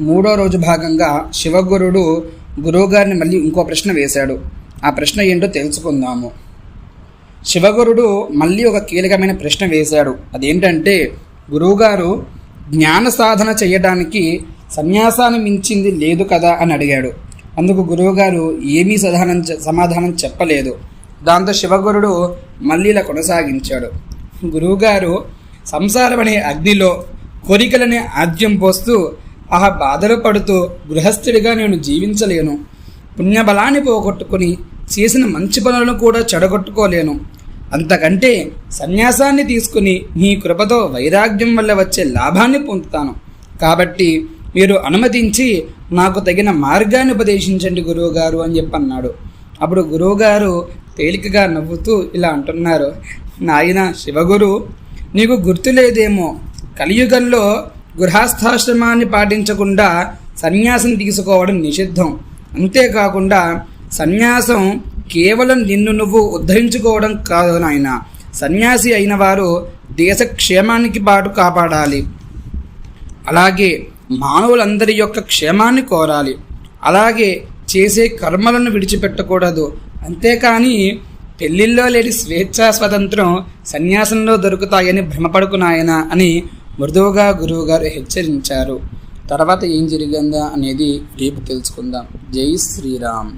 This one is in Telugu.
మూడో రోజు భాగంగా శివగురుడు గురువుగారిని మళ్ళీ ఇంకో ప్రశ్న వేశాడు. ఆ ప్రశ్న ఏంటో తెలుసుకుందాము. శివగురుడు మళ్ళీ ఒక కీలకమైన ప్రశ్న వేశాడు. అదేంటంటే, గురువుగారు జ్ఞాన సాధన చేయడానికి సన్యాసాన్ని మించింది లేదు కదా అని అడిగాడు. అందుకు గురువుగారు ఏమీ సమాధానం చెప్పలేదు. దాంతో శివగురుడు మళ్ళీ ఇలా కొనసాగించాడు. గురువుగారు సంసారం అనే అగ్నిలో కోరికలనే ఆద్యం పోస్తూ బాధలు పడుతూ గృహస్థుడిగా నేను జీవించలేను. పుణ్యబలాన్ని పోగొట్టుకుని చేసిన మంచి పనులను కూడా చెడగొట్టుకోలేను. అంతకంటే సన్యాసాన్ని తీసుకుని మీ కృపతో వైరాగ్యం వల్ల వచ్చే లాభాన్ని పొందుతాను. కాబట్టి మీరు అనుమతించి నాకు తగిన మార్గాన్ని ఉపదేశించండి గురువుగారు అని చెప్పన్నాడు. అప్పుడు గురువుగారు తేలికగా నవ్వుతూ ఇలా అంటున్నారు. నాయన శివగురు, నీకు గుర్తులేదేమో, కలియుగంలో గృహస్థాశ్రమాన్ని పాటించకుండా సన్యాసం తీసుకోవడం నిషిద్ధం. అంతేకాకుండా సన్యాసం కేవలం నిన్ను నువ్వు ఉద్ధరించుకోవడం కాదు నాయన. సన్యాసి అయిన వారు దేశ క్షేమానికి పాటు కాపాడాలి. అలాగే మానవులందరి యొక్క క్షేమాన్ని కోరాలి. అలాగే చేసే కర్మలను విడిచిపెట్టకూడదు. అంతేకాని పెళ్లిల్లో లేని స్వేచ్ఛా స్వతంత్రం సన్యాసంలో దొరుకుతాయని భ్రమపడుకున్నాయన అని మృదువుగా గురువుగారు హెచ్చరించారు. తర్వాత ఏం జరిగిందా అనేది రేపు తెలుసుకుందాం. జై శ్రీరామ్.